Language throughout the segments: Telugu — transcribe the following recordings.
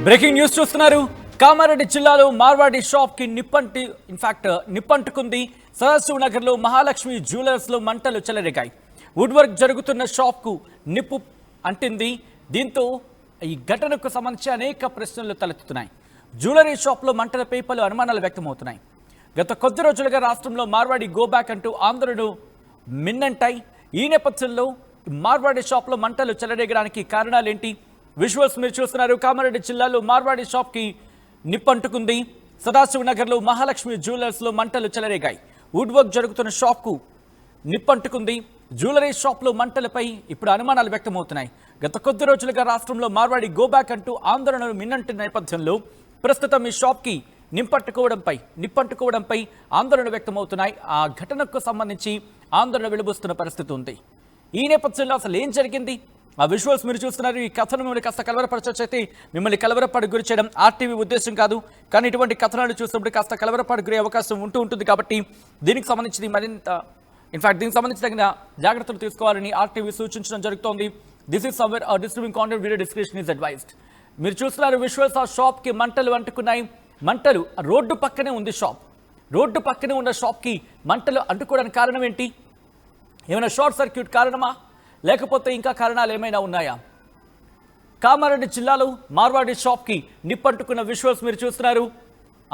బ్రేకింగ్ న్యూస్ చూస్తున్నారు. కామారెడ్డి జిల్లాలో మార్వాడి షాప్ కి నిప్పంటుకుంది. సదాశివ నగర్ లో మహాలక్ష్మి జ్యువెలర్స్ లో మంటలు చెలరేగాయి. వుడ్ వర్క్ జరుగుతున్న షాప్ కు నిప్పు అంటింది. దీంతో ఈ ఘటనకు సంబంధించి అనేక ప్రశ్నలు తలెత్తుతున్నాయి. జ్యువెలరీ షాప్ లో మంటలపై పలు అనుమానాలు వ్యక్తమవుతున్నాయి. గత కొద్ది రోజులుగా రాష్ట్రంలో మార్వాడి గో బ్యాక్ అంటూ ఆందోళనలు మిన్నంటాయి. ఈ నేపథ్యంలో మార్వాడి షాప్ లో మంటలు చెలరేగడానికి కారణాలేంటి? విజువల్స్ మీరు చూస్తున్నారు. కామారెడ్డి జిల్లాలో మార్వాడి షాప్ కి నిప్పంటుకుంది. సదాశివ నగర్ లో మహాలక్ష్మి జ్యువెలర్స్ లో మంటలు చెలరేగాయి. వుడ్ వర్క్ జరుగుతున్న షాప్ కు నిప్పంటుకుంది. జ్యువెలరీ షాప్ లో మంటలపై ఇప్పుడు అనుమానాలు వ్యక్తమవుతున్నాయి. గత కొద్ది రోజులుగా రాష్ట్రంలో మార్వాడి గో బ్యాక్ అంటూ ఆందోళనలు మిన్నంటున్న నేపథ్యంలో ప్రస్తుతం ఈ షాప్ కి నిప్పంటుకోవడంపై ఆందోళన వ్యక్తమవుతున్నాయి. ఆ ఘటనకు సంబంధించి ఆందోళన వెలుబుస్తున్న పరిస్థితి ఉంది. ఈ నేపథ్యంలో అసలు ఏం జరిగింది? ఆ విజువల్స్ మీరు చూస్తున్నారు. ఈ కథను మిమ్మల్ని కాస్త కలవరపరచైతే మిమ్మల్ని కలవరపాటు గురి చేయడం ఆర్టీవీ ఉద్దేశం కాదు. కానీ ఇటువంటి కథనాలు చూసినప్పుడు కాస్త కలవరపాటు గురే అవకాశం ఉంటుంది. కాబట్టి దీనికి సంబంధించి దీనికి సంబంధించి తగిన జాగ్రత్తలు తీసుకోవాలని ఆర్టీవీ సూచించడం జరుగుతోంది. This is somewhere distributing content video description is advised. మీరు చూస్తున్నారు విజువల్స్. ఆ షాప్ కి మంటలు అంటుకున్నాయి. మంటలు రోడ్డు పక్కనే ఉంది షాప్. రోడ్డు పక్కనే ఉన్న షాప్ కి మంటలు అంటుకోవడానికి కారణం ఏంటి? ఏమైనా షార్ట్ సర్క్యూట్ కారణమా, లేకపోతే ఇంకా కారణాలు ఏమైనా ఉన్నాయా? కామారెడ్డి జిల్లాలో మార్వాడి షాప్ కి నిప్పంటుకున్న విజువల్స్ మీరు చూస్తున్నారు.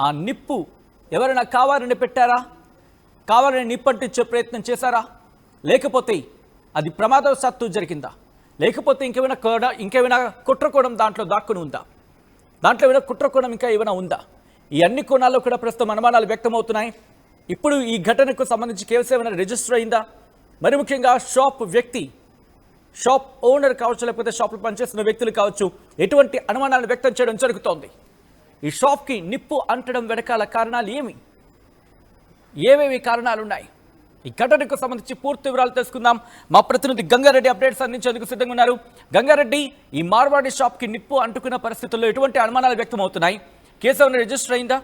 ఆ నిప్పు ఎవరైనా కావాలని పెట్టారా? కావాలని నిప్పంటించే ప్రయత్నం చేశారా? లేకపోతే అది ప్రమాదవశాత్తు జరిగిందా? లేకపోతే ఇంకేమైనా కుట్రకోణం దాంట్లో దాక్కుని ఉందా? దాంట్లో ఏమైనా కుట్రకోణం ఇంకా ఏమైనా ఉందా? ఈ అన్ని కోణాల్లో కూడా ప్రస్తుతం అనుమానాలు వ్యక్తమవుతున్నాయి. ఇప్పుడు ఈ ఘటనకు సంబంధించి కేసు ఏమైనా రిజిస్టర్ అయిందా? మరి ముఖ్యంగా షాప్ ఓనర్ కావచ్చు, లేకపోతే షాప్లో పనిచేస్తున్న వ్యక్తులు కావచ్చు, ఎటువంటి అనుమానాలు వ్యక్తం చేయడం జరుగుతోంది. ఈ షాప్కి నిప్పు అంటడం వెనకాల కారణాలు ఏవేవి కారణాలు ఉన్నాయి? ఈ ఘటనకు సంబంధించి పూర్తి వివరాలు తెలుసుకుందాం. మా ప్రతినిధి గంగారెడ్డి అప్డేట్స్ అందించేందుకు సిద్ధంగా ఉన్నారు. గంగారెడ్డి, ఈ మార్వాడి షాప్కి నిప్పు అంటుకున్న పరిస్థితుల్లో ఎటువంటి అనుమానాలు వ్యక్తమవుతున్నాయి? కేసు ఏమైనా రిజిస్టర్ అయిందా?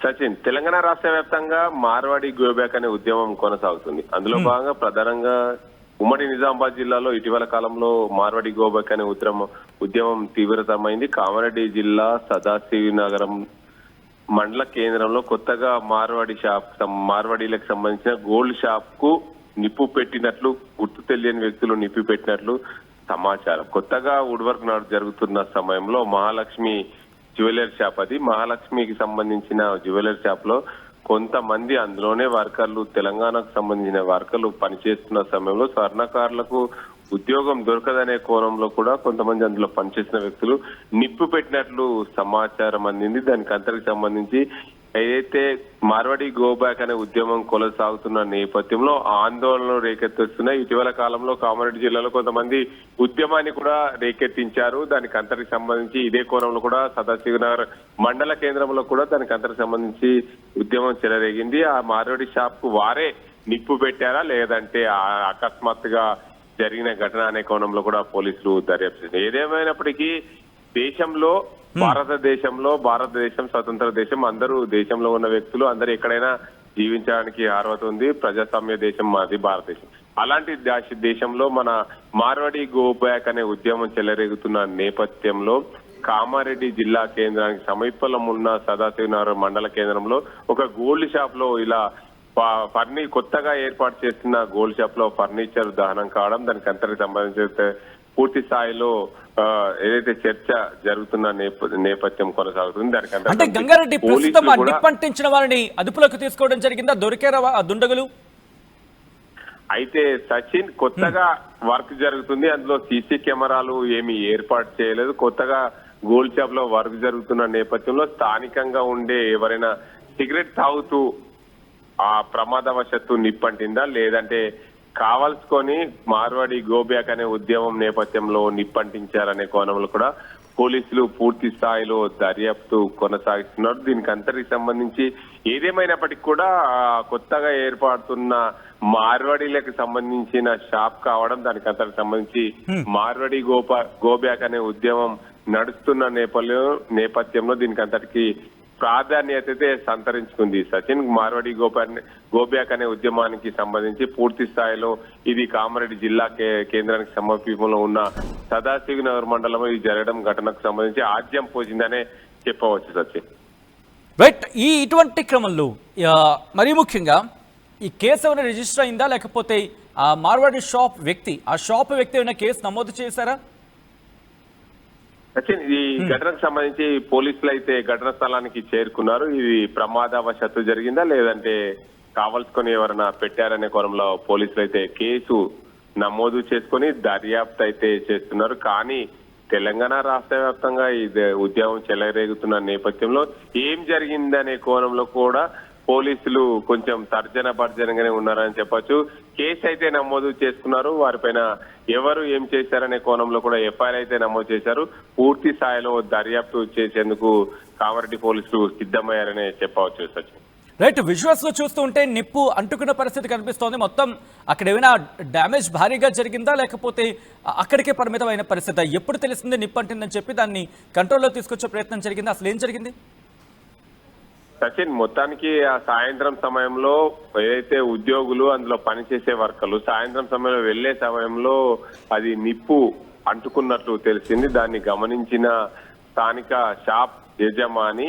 సచిన్, తెలంగాణ రాష్ట్ర వ్యాప్తంగా మార్వాడి గోబ్యాక్ అనే ఉద్యమం కొనసాగుతుంది. అందులో భాగంగా ప్రధానంగా ఉమ్మడి నిజామాబాద్ జిల్లాలో ఇటీవల కాలంలో మార్వాడి గోబ్యాక్ అనే ఉద్యమం తీవ్రతరమైంది. కామారెడ్డి జిల్లా సదాశివ నగరం మండల కేంద్రంలో కొత్తగా మార్వాడీలకు సంబంధించిన గోల్డ్ షాప్ కు నిప్పు పెట్టినట్లు, గుర్తు తెలియని వ్యక్తులు నిప్పు పెట్టినట్లు సమాచారం. కొత్తగా వుడ్ వర్క్ జరుగుతున్న సమయంలో మహాలక్ష్మి జ్యువెలరీ షాప్, అది మహాలక్ష్మికి సంబంధించిన జ్యువెలరీ షాప్ లో కొంతమంది అందులోనే వర్కర్లు, తెలంగాణకు సంబంధించిన వర్కర్లు పనిచేస్తున్న సమయంలో స్వర్ణకారులకు ఉద్యోగం దొరకదనే కోణంలో కూడా కొంతమంది అందులో పనిచేసిన వ్యక్తులు నిప్పు పెట్టినట్లు సమాచారం అందింది. దానికి అంతటికి సంబంధించి ఏదైతే మార్వాడి గో బ్యాక్ అనే ఉద్యమం కొనసాగుతున్న నేపథ్యంలో ఆందోళనలు రేకెత్తిస్తున్నాయి. ఇటీవల కాలంలో కామారెడ్డి జిల్లాలో కొంతమంది ఉద్యమాన్ని కూడా రేకెత్తించారు. దానికి అంతటికి సంబంధించి ఇదే కోణంలో కూడా సదాశివనగర్ మండల కేంద్రంలో కూడా దానికి అంతటికి సంబంధించి ఉద్యమం చెలరేగింది. ఆ మార్వాడి షాప్ కు వారే నిప్పు పెట్టారా, లేదంటే అకస్మాత్తుగా జరిగిన ఘటన అనే కోణంలో కూడా పోలీసులు దర్యాప్తు. ఏదేమైనప్పటికీ భారతదేశం స్వతంత్ర దేశం, అందరూ దేశంలో ఉన్న వ్యక్తులు అందరూ ఎక్కడైనా జీవించడానికి అర్హత ఉంది. ప్రజాస్వామ్య దేశం మాది భారతదేశం. అలాంటి దేశంలో మన మార్వాడి గో బ్యాక్ అనే ఉద్యమం చెలరేగుతున్న నేపథ్యంలో కామారెడ్డి జిల్లా కేంద్రానికి సమీపంలో ఉన్న సదాశివనగర్ మండల కేంద్రంలో ఒక గోల్డ్ షాప్ లో ఇలా కొత్తగా ఏర్పాటు చేస్తున్న గోల్డ్ షాప్ లో ఫర్నిచర్ దహనం కావడం, దానికి అంతటికి సంబంధించి పూర్తి స్థాయిలో ఏదైతే చర్చ జరుగుతున్న నేపథ్యం కొనసాగుతుంది. అంటే గంగారెడ్డి, ప్రస్తుతం నిప్పంటించిన వారిని అదుపులోకి తీసుకోవడం జరిగిందా? దొరికారా దుండగులు? అయితే సచిన్, కొత్తగా వర్క్ జరుగుతుంది. అందులో సీసీ కెమెరాలు ఏమి ఏర్పాటు చేయలేదు. కొత్తగా గోల్డ్ షాప్ లో వర్క్ జరుగుతున్న నేపథ్యంలో స్థానికంగా ఉండే ఎవరైనా సిగరెట్ తాగుతూ ఆ ప్రమాదవశత్తు నిప్పంటిందా, లేదంటే కావాల్సుకొని మార్వాడి గోబ్యాక్ అనే ఉద్యమం నేపథ్యంలో నిప్పంటించారనే కోణంలో కూడా పోలీసులు పూర్తి స్థాయిలో దర్యాప్తు కొనసాగిస్తున్నారు. దీనికి అంతటికి సంబంధించి ఏదేమైనప్పటికీ కూడా కొత్తగా ఏర్పడుతున్న మార్వాడీలకు సంబంధించిన షాప్ కావడం, దానికి అంతటికి సంబంధించి మార్వాడి గోబ్యాక్ అనే ఉద్యమం నడుస్తున్న నేపథ్యంలో దీనికి అంతటికి ప్రాధాన్యత అయితే సంతరించుకుంది. సచిన్ మార్వాడి గోబ్యాక్ అనే ఉద్యమానికి సంబంధించి పూర్తి స్థాయిలో ఇది కామారెడ్డి జిల్లా కేంద్రానికి సమీపంలో ఉన్న సదాశివ నగర్ మండలంలో ఇది జరగడం ఘటనకు సంబంధించి ఆద్యం పోసిందనే చెప్పవచ్చు సచిన్. రైట్, ఇటువంటి క్రమంలో మరీ ముఖ్యంగా ఈ కేసు ఏమైనా రిజిస్టర్ అయిందా, లేకపోతే ఆ మార్వాడి షాప్ వ్యక్తి ఏమైనా కేసు నమోదు చేశారా? సచిన్, ఈ ఘటనకు సంబంధించి పోలీసులు అయితే ఘటన స్థలానికి చేరుకున్నారు. ఇది ప్రమాదవశాత్తు జరిగిందా లేదంటే కావలసుకొని ఎవరైనా పెట్టారనే కోణంలో పోలీసులు అయితే కేసు నమోదు చేసుకొని దర్యాప్తు అయితే చేస్తున్నారు. కానీ తెలంగాణ రాష్ట్ర వ్యాప్తంగా ఈ ఉద్యమం చెలరేగుతున్న నేపథ్యంలో ఏం జరిగిందనే కోణంలో కూడా పోలీసులు కొంచెం తర్జన భర్జనగానే ఉన్నారని చెప్పొచ్చు. కేసు అయితే నమోదు చేసుకున్నారు. వారిపైన ఎవరు ఏం చేశారనే కోణంలో కూడా ఎఫ్ఐఆర్ అయితే నమోదు చేశారు. పూర్తి స్థాయిలో దర్యాప్తు చేసేందుకు కామారెడ్డి పోలీసులు సిద్ధమయ్యారనే చెప్పవచ్చు సచిన్. రైట్, విజువల్స్ లో చూస్తూ ఉంటే నిప్పు అంటుకున్న పరిస్థితి కనిపిస్తోంది. మొత్తం అక్కడ ఏమైనా డ్యామేజ్ భారీగా జరిగిందా, లేకపోతే అక్కడికే పరిమితమైన పరిస్థితి? ఎప్పుడు తెలిసింది నిప్పు అంటుందని చెప్పి దాన్ని కంట్రోల్లో తీసుకొచ్చే ప్రయత్నం జరిగింది? అసలు ఏం జరిగింది సచిన్? మొత్తానికి ఆ సాయంత్రం సమయంలో ఏదైతే ఉద్యోగులు అందులో పనిచేసే వర్కర్లు సాయంత్రం సమయంలో వెళ్లే సమయంలో అది నిప్పు అంటుకున్నట్లు తెలిసింది. దాన్ని గమనించిన స్థానిక షాప్ యజమాని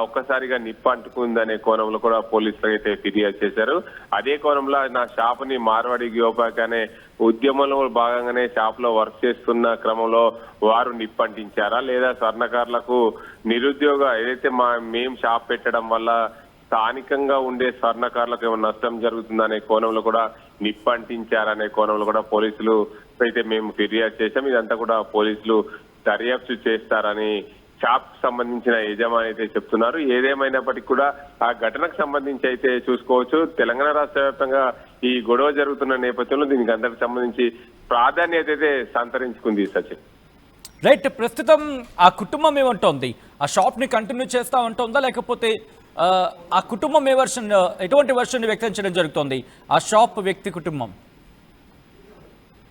ఒక్కసారిగా నిప్పు అంటుకుందనే కోణంలో కూడా పోలీసులు అయితే ఫిర్యాదు చేశారు. అదే కోణంలో నా షాప్ ని మార్వాడి గోబ్యాక్ అనే ఉద్యమంలో భాగంగానే షాప్ లో వర్క్ చేస్తున్న క్రమంలో వారు నిప్పు అంటించారా, లేదా స్వర్ణకారులకు నిరుద్యోగ ఏదైతే మేం షాప్ పెట్టడం వల్ల స్థానికంగా ఉండే స్వర్ణకారులకు ఏమైనా నష్టం జరుగుతుందనే కోణంలో కూడా నిప్పు అంటించారనే కోణంలో కూడా పోలీసులు అయితే మేము ఫిర్యాదు చేశాం. ఇదంతా కూడా పోలీసులు దర్యాప్తు చేస్తారని షాప్ సంబంధించిన యజమాని అయితే చెప్తున్నారు. ఏదేమైనప్పటికీ కూడా ఆ ఘటనకు సంబంధించి అయితే చూసుకోవచ్చు, తెలంగాణ రాష్ట్ర వ్యాప్తంగా ఈ గొడవ జరుగుతున్న నేపథ్యంలో దీనికి అందరికి సంబంధించి ప్రాధాన్యత అయితే సంతరించుకుంది సచిన్. రైట్, ప్రస్తుతం ఆ కుటుంబం ఏమంటోంది? ఆ షాప్ ని కంటిన్యూ చేస్తా ఉంటుందా, లేకపోతే ఆ కుటుంబం ఎటువంటి వర్షన్ వ్యక్తం చేయడం జరుగుతోంది ఆ షాప్ వ్యక్తి కుటుంబం?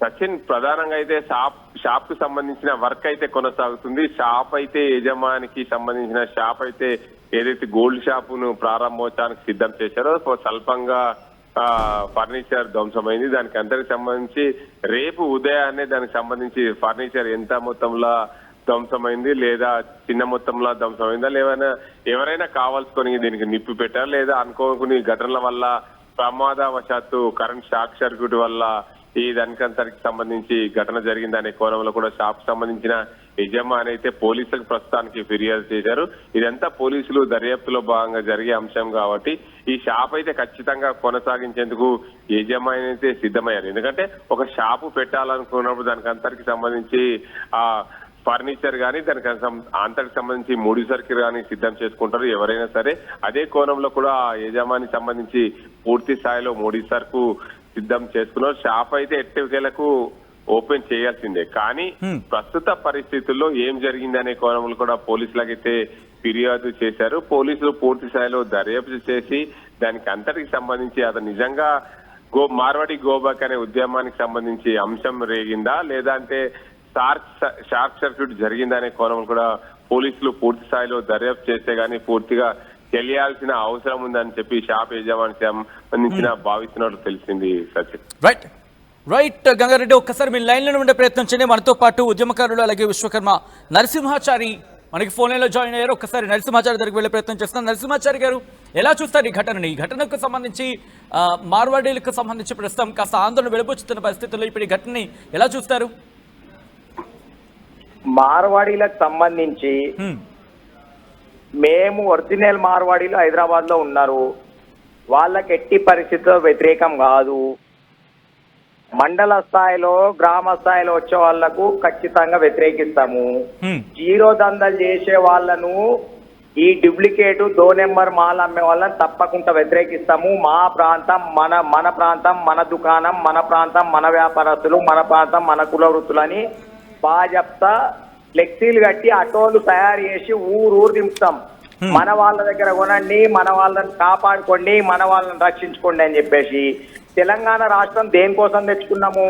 సచిన్, ప్రధానంగా అయితే షాప్ కు సంబంధించిన వర్క్ అయితే కొనసాగుతుంది. షాప్ అయితే యజమానికి సంబంధించిన షాప్ అయితే ఏదైతే గోల్డ్ షాప్ ను ప్రారంభోత్సవానికి సిద్ధం చేశారో స్వల్పంగా ఫర్నిచర్ ధ్వంసమైంది. దానికి అందరికి సంబంధించి రేపు ఉదయాన్నే దానికి సంబంధించి ఫర్నిచర్ ఎంత మొత్తంలో ధ్వంసమైంది, లేదా చిన్న మొత్తంలో ధ్వంసమైందా, లేదా ఎవరైనా కావాల్సుకొని దీనికి నిప్పు పెట్టారు, లేదా అనుకోని ఘటనల వల్ల ప్రమాదవశాత్తు కరెంట్ షార్ట్ సర్క్యూట్ వల్ల ఈ దానికంతరికి సంబంధించి ఘటన జరిగిందనే కోణంలో కూడా షాప్ సంబంధించిన యజమాని అయితే పోలీసులకు ప్రస్తుతానికి ఫిర్యాదు చేశారు. ఇదంతా పోలీసులు దర్యాప్తులో భాగంగా జరిగే అంశం కాబట్టి ఈ షాప్ అయితే ఖచ్చితంగా కొనసాగించేందుకు యజమాని అయితే సిద్ధమయ్యారు. ఎందుకంటే ఒక షాపు పెట్టాలనుకున్నప్పుడు దానికి అంతరికి సంబంధించి ఫర్నిచర్ కానీ దానికి అంతటికి సంబంధించి ముడి సరుకులు కానీ సిద్ధం చేసుకుంటారు ఎవరైనా సరే. అదే కోణంలో కూడా యజమాని సంబంధించి పూర్తి స్థాయిలో ముడి సరుకు సిద్ధం చేసుకున్నారు. షాప్ అయితే ఎట్టకేలకు ఓపెన్ చేయాల్సిందే. కానీ ప్రస్తుత పరిస్థితుల్లో ఏం జరిగిందనే కోణంలో కూడా పోలీసులకైతే ఫిర్యాదు చేశారు. పోలీసులు పూర్తి స్థాయిలో దర్యాప్తు చేసి దానికి అంతటికి సంబంధించి అతను నిజంగా మార్వాడి గోబ్యాక్ అనే ఉద్యమానికి సంబంధించి అంశం రేగిందా, లేదా అంటే షార్ట్ సర్క్యూట్ జరిగిందనే కోణంలో కూడా పోలీసులు పూర్తి స్థాయిలో దర్యాప్తు చేస్తే గానీ పూర్తిగా తెలియాల్సిన అవసరం ఉందని చెప్పి షాప్ యజమాని సంబంధించిన భావిస్తున్నట్లు తెలిసింది సచిన్. రైట్ గంగారెడ్డి, ఒక్కసారి మీ లైన్లో ఉండే ప్రయత్నం చేయండి. మనతో పాటు ఉద్యమకారులు అలాగే విశ్వకర్మ నరసింహాచారి మనకి ఫోన్ లైన్లో జాయిన్ అయ్యారు. ఒక్కసారి నరసింహాచారి దగ్గరికి వెళ్ళే ప్రయత్నం చేస్తున్నాం. నరసింహాచారి గారు, ఎలా చూస్తారు ఈ ఘటనని? ఈ ఘటనకు సంబంధించి మార్వాడీలకు సంబంధించి ప్రస్తుతం కాస్త ఆందోళన వెలుబుచ్చుతున్న పరిస్థితుల్లో ఇప్పుడు ఈ ఘటనని ఎలా చూస్తారు? మార్వాడీలకు సంబంధించి మేము ఒరిజినల్ మార్వాడీలు హైదరాబాద్ లో ఉన్నారు. వాళ్ళకి ఎట్టి పరిస్థితుల్లో వ్యతిరేకం కాదు. మండల స్థాయిలో గ్రామ స్థాయిలో వచ్చే వాళ్లకు ఖచ్చితంగా వ్యతిరేకిస్తాము. జీరో దందలు చేసే వాళ్ళను, ఈ డూప్లికేట్ దో నెంబర్ మాల్ అమ్మే వాళ్ళని తప్పకుండా వ్యతిరేకిస్తాము. మా ప్రాంతం మన ప్రాంతం మన దుకాణం, మన ప్రాంతం మన వ్యాపారస్తులు, మన ప్రాంతం మన కుల వృత్తులని బాజప్తా ఫ్లెక్సీలు కట్టి ఆటోలు తయారు చేసి ఊరు దింపుతాం. మన వాళ్ళ దగ్గర కొనండి, మన వాళ్ళని కాపాడుకోండి, మన వాళ్ళని రక్షించుకోండి అని చెప్పేసి. తెలంగాణ రాష్ట్రం దేనికోసం తెచ్చుకున్నాము?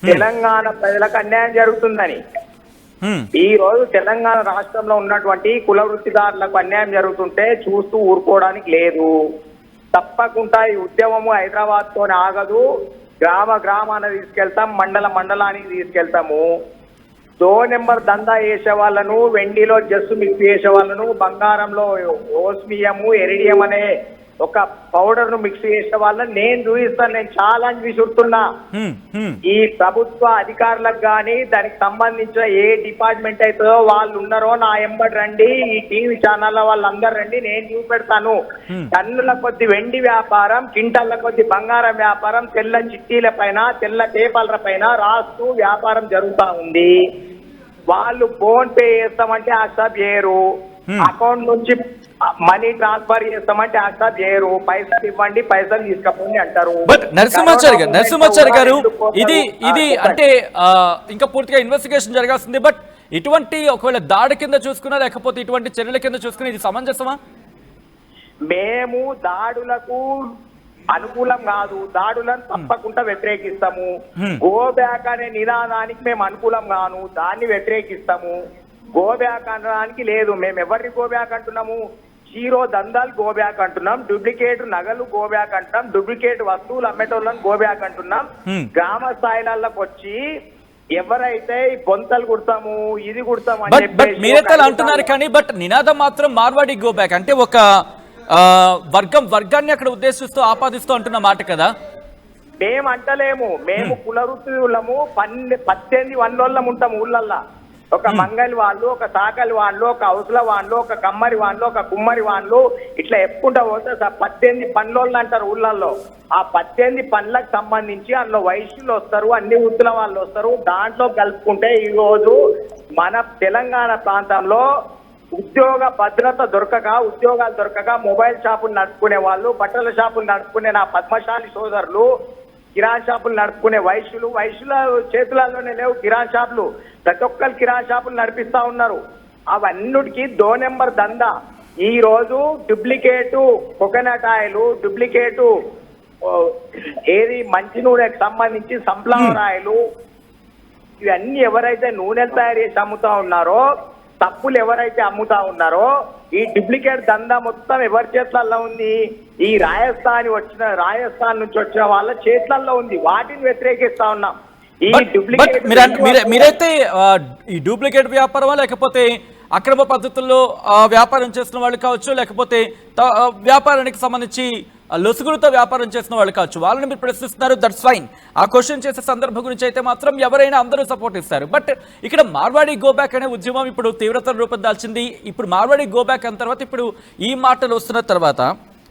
తెలంగాణ ప్రజలకు అన్యాయం జరుగుతుందని. ఈ రోజు తెలంగాణ రాష్ట్రంలో ఉన్నటువంటి కుల వృత్తిదారులకు అన్యాయం జరుగుతుంటే చూస్తూ ఊరుకోవడానికి లేదు. తప్పకుండా ఈ ఉద్యమము హైదరాబాద్ తోనే ఆగదు. గ్రామాన్ని తీసుకెళ్తాం, మండలానికి తీసుకెళ్తాము. నెంబర్ దందా చేసే వాళ్ళను, వెండిలో జస్సు మిక్స్ చేసే వాళ్ళను, బంగారంలో ఓస్మియము ఎరిడియం అనే ఒక పౌడర్ ను మిక్స్ చేసే వాళ్ళని నేను చూపిస్తాను. నేను ఛాలెంజ్ విసురుతున్నా. ఈ ప్రభుత్వ అధికారులకు గాని దానికి సంబంధించిన ఏ డిపార్ట్మెంట్ అయితే వాళ్ళు ఉన్నారో నా ఎంబడి రండి, ఈ టీవీ ఛానల్ వాళ్ళందరూ రండి, నేను చూపెడతాను. టన్నుల కొద్ది వెండి వ్యాపారం, కింటల్ల కొద్ది బంగారం వ్యాపారం, తెల్ల చిట్టీల పైన, తెల్ల పేపర్ల పైన రాస్తూ వ్యాపారం జరుగుతా ఉంది. వాళ్ళు ఫోన్ పే చేస్తామంటే యాక్సెప్ట్ చేయరు, అకౌంట్ నుంచి మనీ ట్రాన్స్ఫర్ చేస్తామంటే యాక్సెప్ట్ చేయరు, పైసలు ఇవ్వండి పైసలు తీసుకపోండి అంటారు. బట్ నరసింహాచారి గారు ఇది అంటే ఇంకా పూర్తిగా ఇన్వెస్టిగేషన్ జరగాల్సింది. బట్ ఇటువంటి ఒకవేళ దాడి కింద చూసుకున్నా లేకపోతే ఇటువంటి చర్యల కింద చూసుకున్నా ఇది సమంజసమా? మేము దాడులకు అనుకూలం కాదు, దాడులను తప్పకుండా వ్యతిరేకిస్తాము. గో బ్యాక్ అనే నినాదానికి మేము అనుకూలం కాను, దాన్ని వ్యతిరేకిస్తాము. గో బ్యాక్ అనడానికి లేదు. మేము ఎవరిని గో బ్యాక్ అంటున్నాము? హీరో దందాలు గో బ్యాక్ అంటున్నాం, డూప్లికేట్ నగలు గో బ్యాక్ అంటున్నాం, డూప్లికేట్ వస్తువులు అమ్మేటోళ్ళని గో బ్యాక్ అంటున్నాం. గ్రామ స్థాయిలకు వచ్చి ఎవరైతే బొంతలు కుడతాము, ఇది కుడతాము అని చెప్పి మీరైతే అంటున్నారు కానీ బట్ నినాదం మాత్రం మార్వాడి గో బ్యాక్ అంటే ఒక వర్గాన్ని అక్కడ ఉద్దేశిస్తూ ఆపాదిస్తూ అంటున్న మాట కదా. మేము అంటలేము, మేము కుల వృత్తులము 18 వన్లోళ్ళం ఉంటాము ఊళ్ళల్లా. ఒక మంగళి వాళ్ళు, ఒక సాకలి వాళ్ళు, ఒక హౌసుల వాళ్ళు, ఒక కమ్మరి వాళ్ళు, ఒక కుమ్మరి వాళ్ళు, ఇట్లా ఎప్పుకుంటా పోతే 18 పనులోళ్ళు అంటారు ఊళ్ళల్లో. ఆ 18 పనులకు సంబంధించి అందులో వైశ్యులు వస్తారు, అన్ని వృత్తుల వాళ్ళు వస్తారు. దాంట్లో కలుపుకుంటే ఈ రోజు మన తెలంగాణ ప్రాంతంలో ఉద్యోగ భద్రత దొరకక, ఉద్యోగాలు దొరకక మొబైల్ షాపులు నడుపుకునే వాళ్ళు, బట్టల షాపులు నడుపుకునే నా పద్మశాలి సోదరులు, కిరాణా షాపులు నడుపుకునే వైశ్యుల చేతులలోనే లేవు కిరాణా షాపులు. ప్రతి ఒక్కరు కిరాణా షాపులు నడిపిస్తా ఉన్నారు. అవన్నిటికీ నెంబర్ దందా. ఈ రోజు డూప్లికేటు కోకోనట్ ఆయిల్, డూప్లికేటు ఏది మంచి నూనెకి సంబంధించి సన్ఫ్లవర్ ఆయిల్, ఇవన్నీ ఎవరైతే నూనెలు తయారు చేసి అమ్ముతా ఉన్నారో, తప్పులు ఎవరైతే అమ్ముతా ఉన్నారో, ఈ డూప్లికేట్ దందా మొత్తం ఎవరి చేతులలో ఉంది? ఈ రాజస్థాన్ నుంచి వచ్చిన వాళ్ళ చేతులలో ఉంది. వాటిని వ్యతిరేకిస్తా ఉన్నాం. ఈ డూప్లికేట్ మీరైతే ఈ డూప్లికేట్ వ్యాపారమా లేకపోతే అక్రమ పద్ధతుల్లో వ్యాపారం చేస్తున్న వాళ్ళు కావచ్చు, లేకపోతే వ్యాపారానికి సంబంధించి లొసుగులతో వ్యాపారం చేసిన వాళ్ళు కావచ్చు, వాళ్ళని మీరు ప్రశ్నిస్తున్నారు. That's fine. ఆ క్వశ్చన్ చేసే సందర్భం గురించి అయితే మాత్రం ఎవరైనా అందరూ సపోర్ట్ ఇస్తారు. బట్ ఇక్కడ మార్వాడి గో బ్యాక్ అనే ఉద్యమం ఇప్పుడు తీవ్రతర రూపం దాల్చింది. ఇప్పుడు మార్వాడి గో బ్యాక్ అన్న తర్వాత ఇప్పుడు ఈ మాటలు వస్తున్న తర్వాత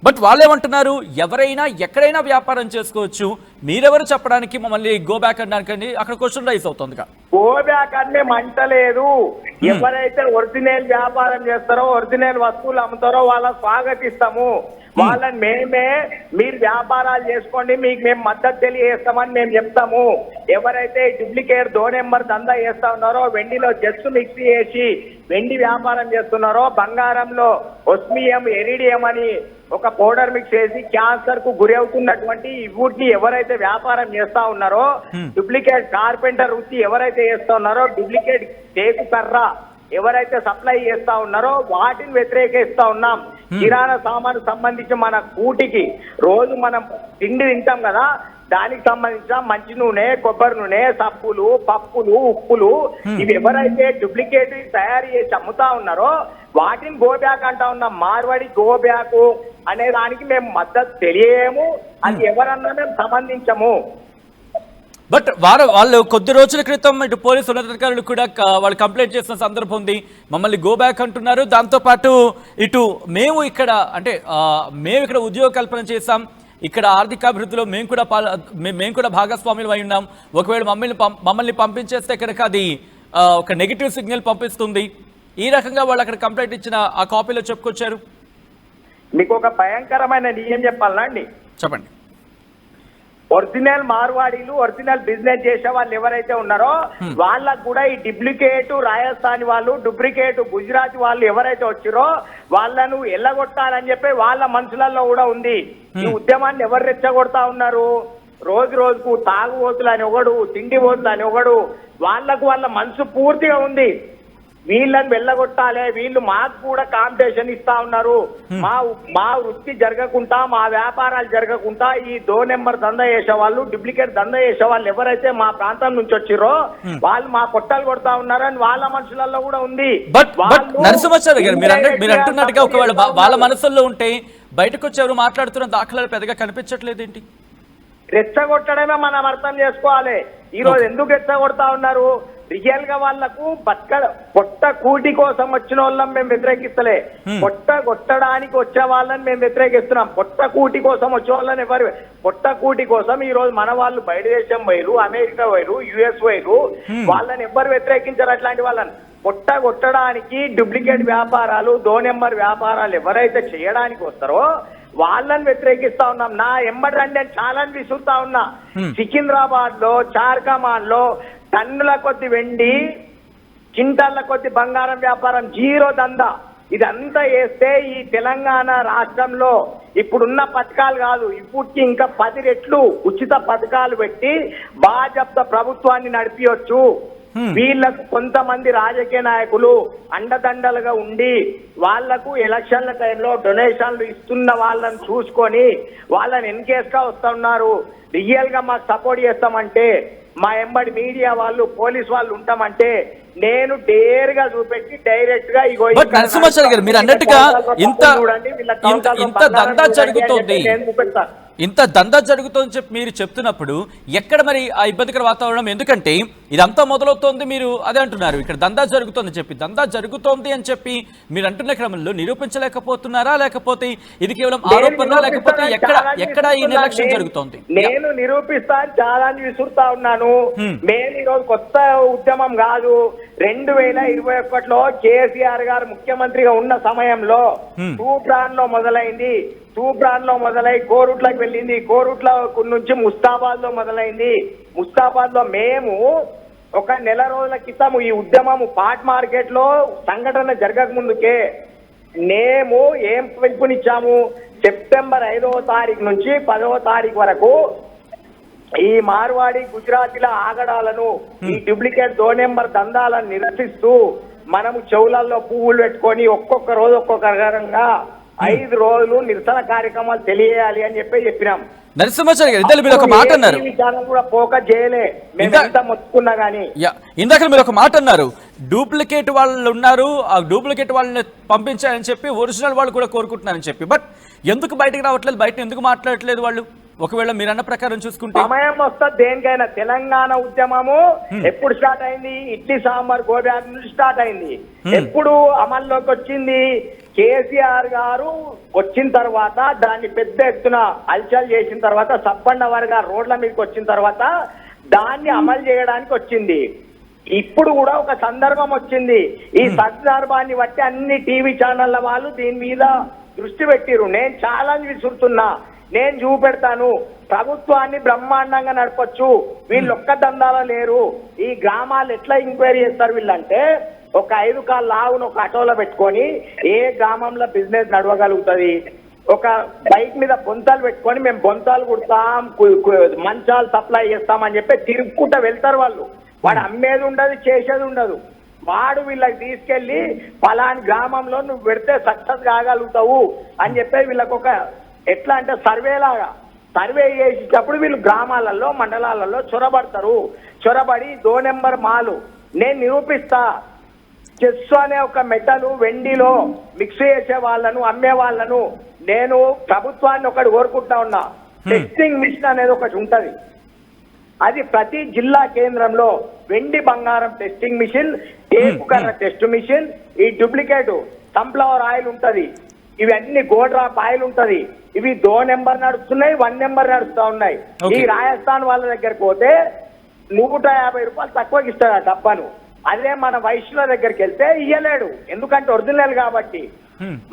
బట్ వాళ్ళేమంటున్నారు, ఎవరైనా ఎక్కడైనా వ్యాపారం చేసుకోవచ్చు, మీరెవరు చెప్పడానికి మమ్మల్ని గో బ్యాక్ అనడానికండి? అక్కడ క్వశ్చన్ రైజ్ అవుతుంది. గో బ్యాక్ అంటే మంటలేదు. ఎవరైతే ఒరిజినల్ వ్యాపారం చేస్తారో, ఒరిజినల్ వస్తువులు అమ్ముతారో వాళ్ళ స్వాగతిస్తాము. వాళ్ళని మీరు వ్యాపారాలు చేసుకోండి, మీకు మేము మద్దతు తెలియజేస్తామని మేము చెప్తాము. ఎవరైతే డూప్లికేట్ నెంబర్ దందా చేస్తా ఉన్నారో, వెండిలో జస్సు మిక్స్ చేసి వెండి వ్యాపారం చేస్తున్నారో, బంగారంలో ఒస్మియం ఎరిడియం అని ఒక పౌడర్ మిక్స్ చేసి క్యాన్సర్ కు గురి అవుతున్నటువంటి వీటిని ఎవరైతే వ్యాపారం చేస్తా ఉన్నారో, డూప్లికేట్ కార్పెంటర్ వృత్తి ఎవరైతే చేస్తా ఉన్నారో, డూప్లికేట్ టేకు కర్ర ఎవరైతే సప్లై చేస్తా ఉన్నారో వాటిని వ్యతిరేకిస్తా ఉన్నాం. కిరాణా సామాను సంబంధించి మన కూటికి రోజు మనం తిండి తింటాం కదా, దానికి సంబంధించిన మంచి నూనె, కొబ్బరి నూనె, సబ్బులు, పప్పులు, ఉప్పులు ఇవి ఎవరైతే డూప్లికేట్ తయారు చేసి అమ్ముతా ఉన్నారో వాటిని గోబ్యాక్ అంటా ఉన్నాం. మార్వాడి గోబ్యాక్ అనే దానికి మేము మద్దతు తెలియము, అది ఎవరన్నా మేము సంబంధించము. బట్ వాళ్ళు కొద్ది రోజుల క్రితం ఇటు పోలీసు ఉన్నతాధికారులు కూడా వాళ్ళు కంప్లైంట్ చేసిన సందర్భం ఉంది. మమ్మల్ని గో బ్యాక్ అంటున్నారు. దాంతోపాటు ఇటు మేము ఇక్కడ ఉద్యోగ కల్పన చేశాం, ఇక్కడ ఆర్థికాభివృద్ధిలో మేము కూడా భాగస్వాములు అయి ఉన్నాం. ఒకవేళ మమ్మల్ని పంపించేస్తే కనుక అది ఒక నెగిటివ్ సిగ్నల్ పంపిస్తుంది. ఈ రకంగా వాళ్ళు అక్కడ కంప్లైంట్ ఇచ్చిన ఆ కాపీలో చెప్పుకొచ్చారు. మీకు ఒక భయంకరమైన నిజం చెప్పాలా అండి? చెప్పండి. ఒరిజినల్ మార్వాడీలు, ఒరిజినల్ బిజినెస్ చేసే వాళ్ళు ఎవరైతే ఉన్నారో వాళ్ళకు కూడా ఈ డూప్లికేట్ రాజస్థాన్ వాళ్ళు, డూప్లికేట్ గుజరాత్ వాళ్ళు ఎవరైతే వచ్చారో వాళ్ళను ఎల్లగొట్టాలని చెప్పి వాళ్ళ మనసులలో కూడా ఉంది. ఈ ఉద్యమాన్ని ఎవరు రెచ్చగొడతా ఉన్నారు? రోజు రోజుకు తాగుబోతులు అని ఒకడు, తిండి బోతులు అని ఒకడు, వాళ్ళకు వాళ్ళ మనసు పూర్తిగా ఉంది, వీళ్ళని వెళ్ళగొట్టాలి, వీళ్ళు మాకు కూడా కాంపిటీషన్ ఇస్తా ఉన్నారు, మా వృత్తి జరగకుండా మా వ్యాపారాలు జరగకుండా ఈ నెంబర్ దందా చేసే వాళ్ళు, డూప్లికేట్ దందా చేసే వాళ్ళు ఎవరైతే మా ప్రాంతం నుంచి వచ్చిరో వాళ్ళు మా పొట్టాలు కొడతా ఉన్నారని వాళ్ళ మనుషులలో కూడా ఉంది. బట్ నరసింహాచారి గారు మీరు అంటున్నట్టుగా ఒకవేళ వాళ్ళ మనసుల్లో ఉంటే బయటకు వచ్చి ఎవరు మాట్లాడుతున్న దాఖలాలు పెద్దగా కనిపించట్లేదు ఏంటి? రెచ్చగొట్టడమే మనం అర్థం చేసుకోవాలి. ఈ రోజు ఎందుకు రెచ్చగొడతా ఉన్నారు? రియల్ గా వాళ్లకు పొట్ట కూటి కోసం వచ్చిన వాళ్ళని మేము వ్యతిరేకిస్తలే, పొట్ట కొట్టడానికి వచ్చే వాళ్ళని మేము వ్యతిరేకిస్తున్నాం. పొట్ట కూటి కోసం వచ్చే వాళ్ళని ఎవరు పొట్ట కూటి కోసం ఈ రోజు మన వాళ్ళు బయట దేశం wire, America wire, US wire, వాళ్ళని ఎవరు వ్యతిరేకించారు? అట్లాంటి వాళ్ళని పొట్ట కొట్టడానికి డూప్లికేట్ వ్యాపారాలు, నెంబర్ వ్యాపారాలు ఎవరైతే చేయడానికి వస్తారో వాళ్ళని వ్యతిరేకిస్తా ఉన్నాం. నా ఎంబడి రండి అని ఛాలెంజ్ విసురుతా ఉన్నా. సికింద్రాబాద్ లో, చార్కమాన్ లో టన్నుల కొద్ది వెండి, కింటాళ్ల కొద్ది బంగారం వ్యాపారం, జీరో దందా. ఇదంతా వేస్తే ఈ తెలంగాణ రాష్ట్రంలో ఇప్పుడున్న పథకాలు కాదు, ఇప్పటికి ఇంకా 10 రెట్లు ఉచిత పథకాలు పెట్టి బాజప్త ప్రభుత్వాన్ని నడిపియొచ్చు. వీళ్లకు కొంతమంది రాజకీయ నాయకులు అండదండలుగా ఉండి వాళ్లకు ఎలక్షన్ల టైంలో డొనేషన్లు ఇస్తున్న వాళ్ళని చూసుకొని వాళ్ళని ఎన్కేస్గా వస్తున్నారు. రియల్ గా మాకు సపోర్ట్ చేస్తామంటే, మా ఎంబడి మీడియా వాళ్ళు, పోలీస్ వాళ్ళు ఉంటామంటే నేను డేర్ గా చూపెట్టి డైరెక్ట్ గా ఇగో నరసింహాచారి గారు మీరు అన్నట్టుగా ఇంత దందా జరుగుతోంది, ఇంత దందా జరుగుతోంది చెప్పి మీరు చెప్తున్నప్పుడు ఎక్కడ మరి ఆ ఇబ్బందికర వాతావరణం? ఎందుకంటే ఇదంతా మొదలవుతోంది, మీరు అదే అంటున్నారు, ఇక్కడ దందా జరుగుతోంది చెప్పి. దందా జరుగుతోంది అని చెప్పి మీరు అంటున్న క్రమంలో నిరూపించలేకపోతున్నారా, లేకపోతే ఇది కేవలం ఆరోపణ, లేకపోతే ఎక్కడ ఈ నిర్లక్ష్యం జరుగుతోంది? నేను నిరూపిస్తాను, ఛాలెంజ్ విసురుతా ఉన్నాను. మేము ఈరోజు కొత్త ఉద్యమం కాదు. 2021లో కేసీఆర్ గారు ముఖ్యమంత్రిగా ఉన్న సమయంలో తూప్రాన్ లో మొదలైంది, తూప్రాన్ లో మొదలై కోరుట్లకు వెళ్ళింది, కోరుట్ల నుంచి ముస్తాబాద్ లో మొదలైంది. ముస్తాబాద్ లో మేము ఒక నెల రోజుల క్రితం ఈ ఉద్యమము పాట్ మార్కెట్ లో సంఘటన జరగక ముందుకే మేము ఏం పిలుపునిచ్చాము? సెప్టెంబర్ 5వ తారీఖు నుంచి 10వ తారీఖు వరకు ఈ మార్వాడి గుజరాతీల ఆగడాలను, ఈ డూప్లికేట్ నెంబర్ దందాలను నిరసిస్తూ మనము చెవులలో పువ్వులు పెట్టుకొని ఒక్కొక్క రోజు ఒక్కొక్క రకంగా 5 రోజులు నిరసన కార్యక్రమాలు తెలియాలి అని చెప్పినాం. నరసింహాచారి గారు ఇందాక మీరు ఒక మాట అన్నారు, కూడా ఫోకస్ చేయలే, మేము ఎంత మొత్తుకున్నా గానీ. ఇందాక మీరు ఒక మాట అన్నారు, డూప్లికేట్ వాళ్ళు ఉన్నారు, ఆ డూప్లికేట్ వాళ్ళని పంపించారని చెప్పి ఒరిజినల్ వాళ్ళు కూడా కోరుకుంటున్నారని చెప్పి. బట్ ఎందుకు బయటకు రావట్లేదు, బయట ఎందుకు మాట్లాడట్లేదు వాళ్ళు? ఒకవేళ మీరు అన్న ప్రకారం చూసుకుంటే సమయం వస్తుంది దేనికైనా. తెలంగాణ ఉద్యమము ఎప్పుడు స్టార్ట్ అయింది? ఇడ్లీ సాంబార్ గోబ్యాగ్ నుంచి స్టార్ట్ అయింది. ఎప్పుడు అమల్లోకి వచ్చింది? కేసీఆర్ గారు వచ్చిన తర్వాత దాన్ని పెద్ద ఎత్తున హల్చల్ చేసిన తర్వాత, సబ్బండ వర్గ రోడ్ల మీదకి వచ్చిన తర్వాత దాన్ని అమలు చేయడానికి వచ్చింది. ఇప్పుడు కూడా ఒక సందర్భం వచ్చింది. ఈ సందర్భాన్ని బట్టి అన్ని టీవీ ఛానళ్ల వాళ్ళు దీని మీద దృష్టి పెట్టిరు. నేను ఛాలెంజ్ విసురుతున్నా, నేను చూపెడతాను. ప్రభుత్వాన్ని బ్రహ్మాండంగా నడపచ్చు, వీళ్ళు ఒక్క దందాలో లేరు. ఈ గ్రామాలు ఎట్లా ఎంక్వైరీ చేస్తారు వీళ్ళంటే, ఒక 5 కాళ్ళ ఆవును ఒక ఆటోలో పెట్టుకొని ఏ గ్రామంలో బిజినెస్ నడవగలుగుతుంది? ఒక బైక్ మీద బొంతాలు పెట్టుకొని మేము బొంతాలు కుడతాం, మంచాలు సప్లై చేస్తామని చెప్పి తిరుగుకుంటూ వెళ్తారు వాళ్ళు. వాడు అమ్మేది ఉండదు, చేసేది ఉండదు. వాడు వీళ్ళకి తీసుకెళ్లి పలాని గ్రామంలో నువ్వు పెడితే సక్సెస్ కాగలుగుతావు అని చెప్పి వీళ్ళకి ఒక ఎట్లా అంటే సర్వే చేసేటప్పుడు వీళ్ళు గ్రామాలలో, మండలాలలో చొరబడతారు. చొరబడి నెంబర్ మాలు నేను నిరూపిస్తా. చెస్ అనే ఒక మెటల్ వెండిలో మిక్స్ చేసే వాళ్ళను, అమ్మే వాళ్ళను నేను ప్రభుత్వాన్ని ఒకటి కోరుకుంటా ఉన్నా. టెస్టింగ్ మిషన్ అనేది ఒకటి ఉంటది, అది ప్రతి జిల్లా కేంద్రంలో వెండి బంగారం టెస్టింగ్ మిషన్, టేపు కర్ర టెస్ట్ మిషన్, ఈ డూప్లికేట్ సన్ఫ్లవర్ ఆయిల్ ఉంటది, ఇవన్నీ గోడ్రాప్ ఆయిల్ ఉంటది. ఇవి నెంబర్ నడుస్తున్నాయి, 1 నెంబర్ నడుస్తా ఉన్నాయి. ఈ రాజస్థాన్ వాళ్ళ దగ్గరికి పోతే 150 రూపాయలు తక్కువకి ఇస్తాడు ఆ డబ్బాను. అదే మన వైశ్యుల దగ్గరికి వెళ్తే ఇయ్యలేడు, ఎందుకంటే ఒరిజినల్ కాబట్టి.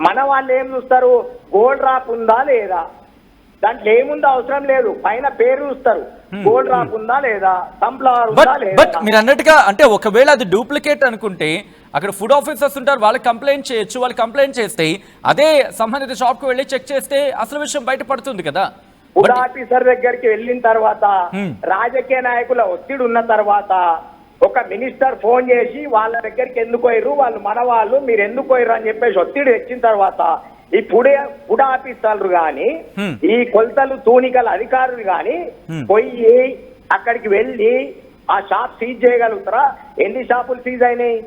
మన వాళ్ళు ఏం చూస్తారు? గోల్డ్ డ్రాప్ ఉందా లేదా, దాంట్లో ఏముందో అవసరం లేదు, పైన పేరు చూస్తారు. గోల్డ్ డ్రాప్ ఉందా లేదా, సన్ఫ్లవర్ ఉందా లేదా. బట్ మీరు అన్నట్టుగా అంటే ఒకవేళ అది డూప్లికేట్ అనుకుంటే అక్కడ ఫుడ్ ఆఫీసర్స్ ఉంటారు, వాళ్ళకి కంప్లైంట్ చేయొచ్చు. వాళ్ళు కంప్లైంట్ చేస్తే అదే సంబంధిత షాప్ కు వెళ్ళి చెక్ చేస్తే అసలు విషయం బయటపడుతుంది కదా. ఫుడ్ ఆఫీసర్ దగ్గరికి వెళ్ళిన తర్వాత, రాజకీయ నాయకుల ఒత్తిడి ఉన్న తర్వాత, ఒక మినిస్టర్ ఫోన్ చేసి వాళ్ళ దగ్గరికి ఎందుకు పోయిర్రు, వాళ్ళు మన వాళ్ళు, మీరు ఎందుకు పోయిర్రు అని చెప్పేసి ఒత్తిడి తెచ్చిన తర్వాత ఈ ఫుడ్ ఆఫీసర్లు గాని ఈ కొలతలు తూనికల అధికారులు గాని పోయి అక్కడికి వెళ్ళి ఆ షాప్ సీజ్ చేయగలుగుతారా? ఎన్ని షాపులు సీజ్ అయినాయి?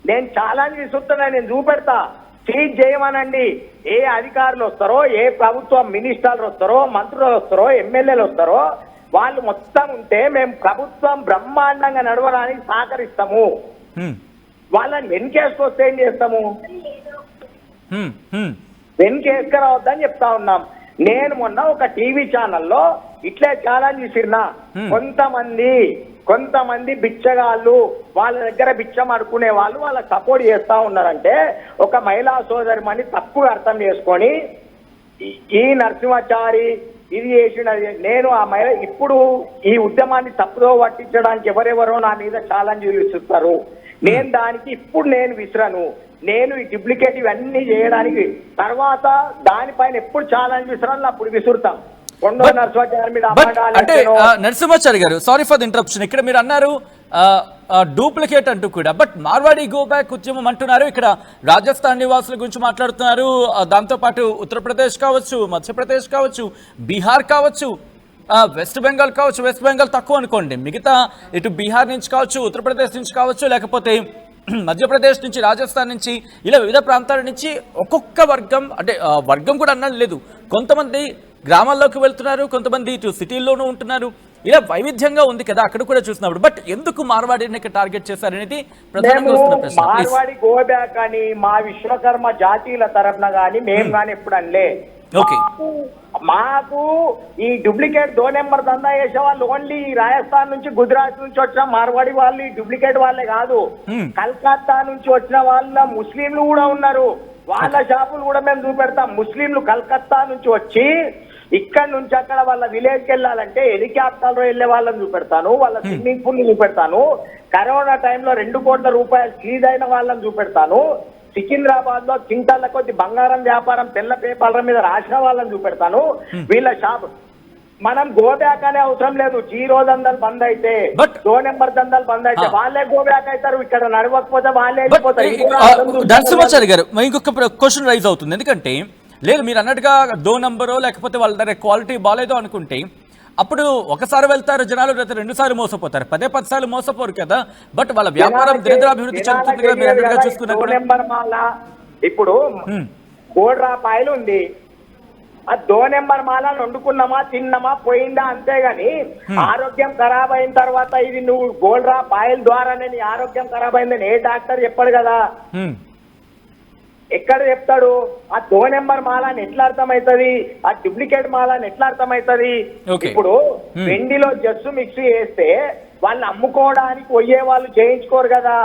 నేను ఛాలెంజ్ విసురుతున్నా, నేను చూపెడతా. సీజ్ చేయమనండి. ఏ అధికారులు వస్తారో, ఏ ప్రభుత్వ మినిస్టర్లు వస్తారో, మంత్రులు వస్తారో, ఎమ్మెల్యేలు వస్తారో, వాళ్ళు మొత్తం ఉంటే మేము ప్రభుత్వం బ్రహ్మాండంగా నడవడానికి సహకరిస్తాము. వాళ్ళని వెనుకేసుకొస్తే ఏం చేస్తాము? వెనుకేసుకురావద్దని చెప్తా ఉన్నాం. నేను మొన్న ఒక టీవీ ఛానల్లో ఇట్లే ఛాలెంజ్ విసిరినా. కొంతమంది బిచ్చగాళ్ళు వాళ్ళ దగ్గర బిచ్చం అడుకునే వాళ్ళు వాళ్ళకి సపోర్ట్ చేస్తా ఉన్నారంటే ఒక మహిళా సోదరిమని తప్పుగా అర్థం చేసుకొని ఈ నరసింహాచారి ఇది చేసినది. నేను ఆ మహిళ ఇప్పుడు ఈ ఉద్యమాన్ని తప్పుదో పట్టించడానికి ఎవరెవరో నా మీద ఛాలెంజ్ విసురుతారు. నేను దానికి ఇప్పుడు నేను విసిరను. నేను ఈ డూప్లికేట్ ఇవన్నీ చేయడానికి తర్వాత దానిపైన ఎప్పుడు ఛాలెంజ్ విసిరాను అప్పుడు విసురుతాం. అంటే నరసింహాచారి గారు, సారీ ఫర్ ది ఇంటరప్షన్. ఇక్కడ మీరు అన్నారు డూప్లికేట్ అంటూ కూడా, బట్ మార్వాడి గో బ్యాక్ ఉద్యమం అంటున్నారు. ఇక్కడ రాజస్థాన్ నివాసుల గురించి మాట్లాడుతున్నారు. దాంతోపాటు ఉత్తరప్రదేశ్ కావచ్చు, మధ్యప్రదేశ్ కావచ్చు, బీహార్ కావచ్చు, వెస్ట్ బెంగాల్ కావచ్చు. వెస్ట్ బెంగాల్ తక్కువ అనుకోండి, మిగతా ఇటు బీహార్ నుంచి కావచ్చు, ఉత్తరప్రదేశ్ నుంచి కావచ్చు, లేకపోతే మధ్యప్రదేశ్ నుంచి, రాజస్థాన్ నుంచి, ఇలా వివిధ ప్రాంతాల నుంచి ఒక్కొక్క వర్గం, అంటే వర్గం కూడా అన్నది లేదు, కొంతమంది గ్రామాల్లోకి వెళ్తున్నారు, కొంతమంది ఇటు సిటీల్లోనూ ఉంటున్నారు. ఇలా వైవిధ్యంగా ఉంది కదా అక్కడ కూడా చూసినప్పుడు. బట్ ఎందుకు మార్వాడిని టార్గెట్ చేశారనేది ప్రధానంగా వస్తున్న ప్రశ్న. మార్వాడి గోబ్యాక్ అని మా విశ్వకర్మ జాతీయుల తరఫున గాని మేము గాని ఎప్పుడు అనలే. ఓకే, మాకు ఈ డూప్లికేట్ 2 నెంబర్ దందా చేసే వాళ్ళు ఓన్లీ రాజస్థాన్ నుంచి, గుజరాత్ నుంచి వచ్చిన మార్వాడి వాళ్ళు ఈ డూప్లికేట్ వాళ్ళే కాదు. కల్కత్తా నుంచి వచ్చిన వాళ్ళ ముస్లింలు కూడా ఉన్నారు. వాళ్ళ షాపులు కూడా మేము చూపెడతాం. ముస్లింలు కల్కత్తా నుంచి వచ్చి ఇక్కడ నుంచి అక్కడ వాళ్ళ విలేజ్కి వెళ్ళాలంటే హెలికాప్టర్లో వెళ్ళే వాళ్ళని చూపెడతాను, వాళ్ళ స్విమ్మింగ్ పూల్ ని చూపెడతాను. కరోనా టైంలో 2 కోట్ల రూపాయలు సీజ్ అయిన వాళ్ళని చూపెడతాను. సికింద్రాబాద్ లో కింటాల కొద్ది బంగారం వ్యాపారం తెల్ల పేపర్ల మీద రాసిన వాళ్ళని చూపెడతాను. వీళ్ళ షాప్ మనం గోబ్యాక్ అనే అవసరం లేదు. 0 దందాలు బంద్ అయితే, 2 నెంబర్ దందాలు బంద్ అయితే వాళ్ళే గోబ్యాక్ అవుతారు. ఇక్కడ నడవకపోతే వాళ్ళే వెళ్ళిపోతారు. నరసింహాచారి గారు, ఇంకొక క్వశ్చన్ రైజ్ అవుతుంది. ఎందుకంటే లేదు, మీరు అన్నట్టుగా 2 నంబరో లేకపోతే వాళ్ళ దగ్గర క్వాలిటీ బాగాలేదో అనుకుంటే అప్పుడు ఒకసారి వెళ్తారు జనాలు, లేదా 2 సార్లు మోసపోతారు, 10 సార్లు మోసపోరు కదా. బట్ వాళ్ళ వ్యాపారం దినదినాభివృద్ధి చెందుతుంది కదా మీరు అన్నట్టుగా చూసుకున్నా. ఇప్పుడు ₹1 ఉంది, ఆ 2 నెంబర్ మాల వండుకున్నామా, తిన్నామా, పోయిందా, అంతేగాని ఆరోగ్యం ఖరాబ్ అయిన తర్వాత ఇది నువ్వు ₹1 ద్వారానే నీ ఆరోగ్యం ఖరాబ్ అయిందని ఏ డాక్టర్ చెప్పాడు కదా. ఎక్కడ చెప్తాడు? ఆ 2 నెంబర్ మాలని ఎట్లా అర్థమవుతుంది, ఆ డూప్లికేట్ మాలని ఎట్లా అర్థమవుతుంది? ఇప్పుడు వెండిలో జస్సు మిక్స్ చేస్తే వాళ్ళు అమ్ముకోవడానికి పోయే వాళ్ళు చేయించుకోరు కదా.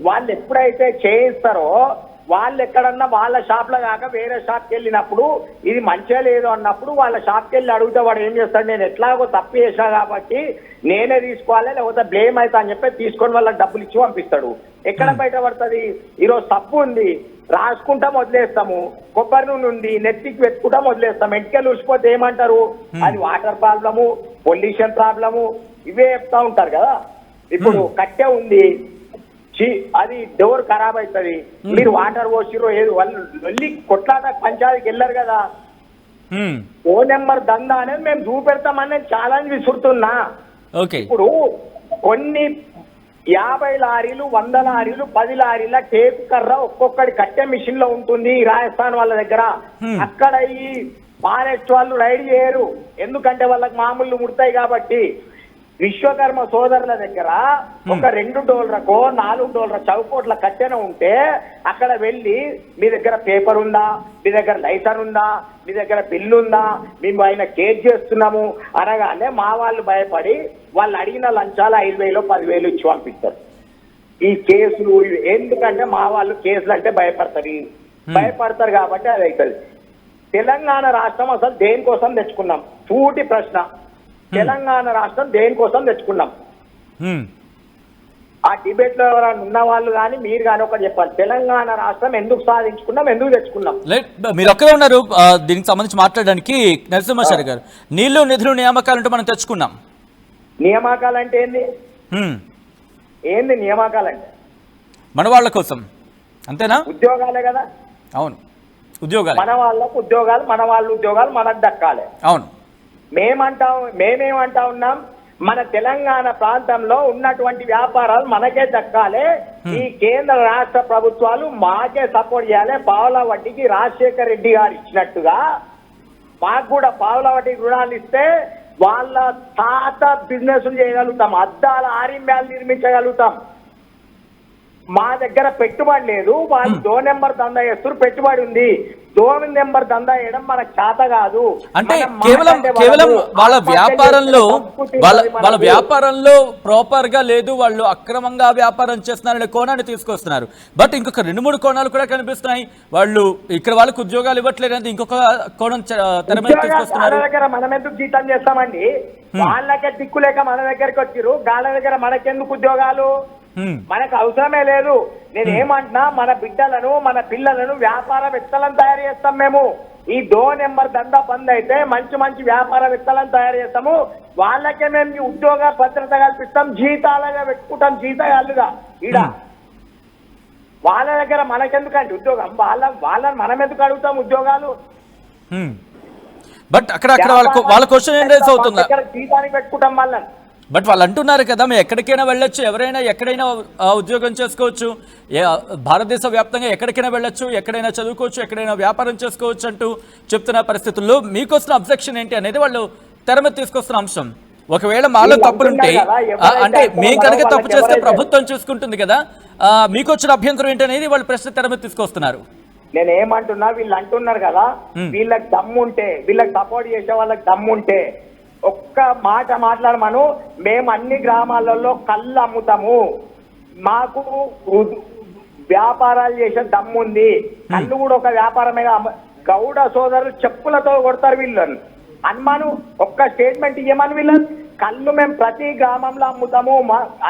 వాళ్ళు ఎప్పుడైతే చేయిస్తారో వాళ్ళు ఎక్కడన్నా వాళ్ళ షాప్ లో కాక వేరే షాప్కి వెళ్ళినప్పుడు ఇది మంచిగా లేదు అన్నప్పుడు వాళ్ళ షాప్కి వెళ్ళి అడిగితే వాడు ఏం చేస్తాడు, నేను ఎట్లాగో తప్పు చేసా కాబట్టి నేనే తీసుకోవాలి, లేకపోతే బ్లేమ్ అవుతా అని చెప్పి తీసుకొని వాళ్ళకి డబ్బులు ఇచ్చి పంపిస్తాడు. ఎక్కడ బయటపడుతుంది? ఈరోజు తప్పు ఉంది, రాసుకుంటాం వదిలేస్తాము. కొబ్బరి నూనె ఉంది, నెత్తికి వెతుకుంటాం వదిలేస్తాం. ఎంటికలు ఊసిపోతే ఏమంటారు? అది వాటర్ ప్రాబ్లము, పొల్యూషన్ ప్రాబ్లము, ఇవే చెప్తా ఉంటారు కదా. ఇప్పుడు కట్టె ఉంది, అది డోర్ ఖరాబ్ అవుతుంది, మీరు వాటర్ పోసిరో ఏది వాళ్ళు వెళ్ళి కొట్లాట పంచాయతీకి వెళ్ళారు కదా. 2 నెంబర్ దందా అనేది మేము చూపెడతామని ఛాలెంజ్ విసురుతున్నా. ఇప్పుడు కొన్ని 50 లారీలు, 100 లారీలు, 10 లారీల టేపు కర్ర ఒక్కొక్కటి కట్టె మిషన్ లో ఉంటుంది రాజస్థాన్ వాళ్ళ దగ్గర. అక్కడ ఈ ఫారెస్ట్ వాళ్ళు రైడ్ చేయరు, ఎందుకంటే వాళ్ళకి మామూలు ముడతాయి కాబట్టి. విశ్వకర్మ సోదరుల దగ్గర ఒక $2 $4 చౌకోట్ల కట్టెన ఉంటే అక్కడ వెళ్ళి మీ దగ్గర పేపర్ ఉందా, మీ దగ్గర లైసెన్స్ ఉందా, మీ దగ్గర బిల్లు ఉందా, మేము ఆయన కేసు చేస్తున్నాము అనగానే మా వాళ్ళు భయపడి వాళ్ళు అడిగిన లంచాలు 5,000 10,000 ఇచ్చి పంపిస్తారు. ఈ కేసులు ఎందుకంటే మా వాళ్ళు కేసులు అంటే భయపడతారు కాబట్టి అది అవుతుంది. తెలంగాణ రాష్ట్రం అసలు దేనికోసం తెచ్చుకున్నాం? సూటి ప్రశ్న. తెలంగాణ రాష్ట్రం దేనికోసం తెచ్చుకున్నాం? ఆ డిబేట్ లో ఎవరైనా ఉన్న వాళ్ళు కానీ మీరు కానీ ఒకటి చెప్పాలి. తెలంగాణ రాష్ట్రం ఎందుకు సాధించుకున్నాం, ఎందుకు తెచ్చుకున్నాం? మీరు ఒక్కరే ఉన్నారు దీనికి సంబంధించి మాట్లాడడానికి. నరసింహాచారి గారు, నీళ్లు నిధులు నియామకాలంటూ మనం తెచ్చుకున్నాం. నియామకాలు అంటే ఏంది? ఏంది నియామకాలు అంటే? మన వాళ్ళ కోసం అంతేనా? ఉద్యోగాలే కదా. అవును, ఉద్యోగాలు. మన వాళ్ళకు ఉద్యోగాలు, మన వాళ్ళ ఉద్యోగాలు మనకు దక్కాలి. అవును. మేమేమంటా ఉన్నాం, మన తెలంగాణ ప్రాంతంలో ఉన్నటువంటి వ్యాపారాలు మనకే దక్కాలి. ఈ కేంద్ర రాష్ట్ర ప్రభుత్వాలు మాకే సపోర్ట్ చేయాలి. పావుల వడ్డీకి రాజశేఖర్ రెడ్డి గారు ఇచ్చినట్టుగా మాకు కూడా పావుల వడ్డీకి రుణాలు ఇస్తే వాళ్ళ తాత బిజినెస్ చేయగలుగుతాం, అద్దాల ఆరింబ్యాలు నిర్మించగలుగుతాం. మా దగ్గర పెట్టుబడి లేదు, వాళ్ళు 2 నెంబర్ దందా చేస్తారు, పెట్టుబడి ఉంది. 2 నెంబర్ దందా చేయడం మనకు చేత కాదు. అంటే కేవలం వాళ్ళ వ్యాపారంలో ప్రాపర్ గా లేదు, వాళ్ళు అక్రమంగా వ్యాపారం చేస్తున్నారనే కోణాన్ని తీసుకొస్తున్నారు. బట్ ఇంకొక 2-3 కోణాలు కూడా కనిపిస్తున్నాయి. వాళ్ళు ఇక్కడ వాళ్ళకి ఉద్యోగాలు ఇవ్వట్లేదు అనేది ఇంకొక కోణం తెర మీద తీసుకొస్తున్నారు. వాళ్ళ దగ్గర మనం ఎందుకు జీతం చేస్తామండి? వాళ్ళకే దిక్కులేక మన దగ్గరికి వచ్చిర్రు. వాళ్ళ దగ్గర మనకెందుకు ఉద్యోగాలు? మనకు అవసరమే లేదు. నేను ఏమంటున్నా, మన బిడ్డలను మన పిల్లలను వ్యాపారవేత్తలను తయారు చేస్తాం మేము. ఈ 2 నెంబర్ దందా బంద్ అయితే మంచి మంచి వ్యాపారవేత్తలను తయారు చేస్తాము. వాళ్ళకే మేము ఉద్యోగ భద్రత కల్పిస్తాం, జీతాలుగా పెట్టుకుంటాం, జీతాలుగా. ఈడ వాళ్ళ దగ్గర మనకెందుకంటే ఉద్యోగం? వాళ్ళని మనం ఎందుకు అడుగుతాం ఉద్యోగాలు? బట్ అక్కడ వాళ్ళ క్వశ్చన్ ఏం రైజ్ అవుతుందా? జీతానికి పెట్టుకుంటాం వాళ్ళని. బట్ వాళ్ళు అంటున్నారు కదా, మేము ఎక్కడికైనా వెళ్ళొచ్చు, ఎవరైనా ఎక్కడైనా ఉద్యోగం చేసుకోవచ్చు, భారతదేశ వ్యాప్తంగా ఎక్కడికైనా వెళ్ళొచ్చు, ఎక్కడైనా చదువుకోవచ్చు, ఎక్కడైనా వ్యాపారం చేసుకోవచ్చు అంటూ చెప్తున్న పరిస్థితుల్లో మీకు వస్తున్న అబ్జెక్షన్ ఏంటి అనేది వాళ్ళు తెర మీద తీసుకొస్తున్న అంశం. ఒకవేళ మాలో తప్పులుంటే, అంటే మేము కనుక తప్పు చేస్తే ప్రభుత్వం చూసుకుంటుంది కదా, మీకు వచ్చిన అభ్యంతరం ఏంటి అనేది వాళ్ళు ప్రశ్న తెర మీద తీసుకొస్తున్నారు. నేను ఏమంటున్నా, వీళ్ళు అంటున్నారు కదా, వీళ్ళకి దమ్ముంటే, వీళ్ళకి సపోర్ట్ చేసే వాళ్ళకి దమ్ముంటే ఒక్క మాట మాట్లాడమను. మేము అన్ని గ్రామాలలో కళ్ళు అమ్ముతాము, మాకు వ్యాపారాలు చేసే దమ్ముంది. కళ్ళు కూడా ఒక వ్యాపారమే. గౌడ సోదరులు చెప్పులతో కొడతారు వీళ్ళని. అనుమాను ఒక్క స్టేట్మెంట్ ఇవ్వమని వీళ్ళని. కళ్ళు మేము ప్రతి గ్రామంలో అమ్ముతాము,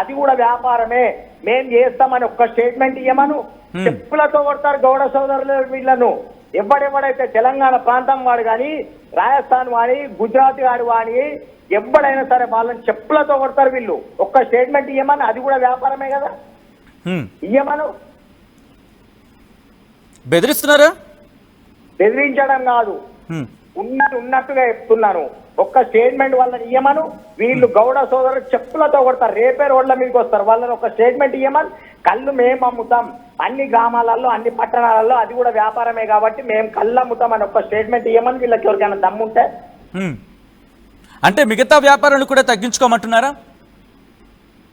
అది కూడా వ్యాపారమే, మేము చేస్తామని ఒక్క స్టేట్మెంట్ ఇవ్వమను. చెప్పులతో కొడతారు గౌడ సోదరులు వీళ్ళను. ఎవడెవడైతే తెలంగాణ ప్రాంతం వాడు కానీ, రాజస్థాన్ వాడి, గుజరాత్ వాడు వాడి, ఎవడైనా సరే వాళ్ళని చెప్పులతో కొడతారు వీళ్ళు. ఒక్క స్టేట్మెంట్ ఇవ్వమని, అది కూడా వ్యాపారమే కదా. ఇవ్వమను. బెదిరిస్తున్నారా? బెదిరించడం కాదు, ఉన్నట్టుగా చెప్తున్నాను. ఒక్క స్టేట్మెంట్ వాళ్ళని ఇవ్వమను. వీళ్ళు గౌడ సోదరులు చెప్పులతో కొడతారు, రేపే రోడ్ల మీదకి వస్తారు. వాళ్ళని ఒక స్టేట్మెంట్ ఇవ్వమని. కళ్ళు మేము అమ్ముతాం అన్ని గ్రామాలలో, అన్ని పట్టణాలలో, అది కూడా వ్యాపారమే కాబట్టి మేము కళ్ళు అమ్ముతాం అని ఒక స్టేట్మెంట్ ఇవ్వమని. వీళ్ళకి ఎవరికైనా దమ్ముంటే, అంటే మిగతా వ్యాపారాలు కూడా తగ్గించుకోమంటున్నారా?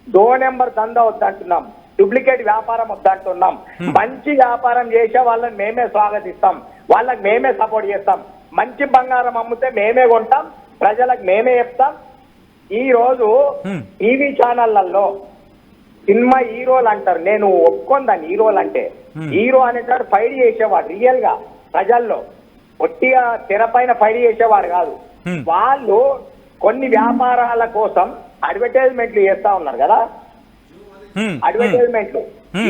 2 నెంబర్ దందా వద్దంటున్నాం, డూప్లికేట్ వ్యాపారం వద్దంటున్నాం. మంచి వ్యాపారం చేసే వాళ్ళని మేమే స్వాగతిస్తాం, వాళ్ళకి మేమే సపోర్ట్ చేస్తాం. మంచి బంగారం అమ్మితే మేమే కొంటాం, ప్రజలకు మేమే చెప్తాం. ఈ రోజు టీవీ ఛానళ్లలో సినిమా హీరోలు అంటారు, నేను ఒప్పుకుందాన్ని. హీరోలు అంటే, హీరో అనేటాడు ఫైట్ చేసేవాడు రియల్ గా ప్రజల్లో, ఒట్టిగా తెర పైన ఫైట్ చేసేవాడు కాదు. వాళ్ళు కొన్ని వ్యాపారాల కోసం అడ్వర్టైజ్మెంట్లు చేస్తా ఉన్నారు కదా. అడ్వర్టైజ్మెంట్లు,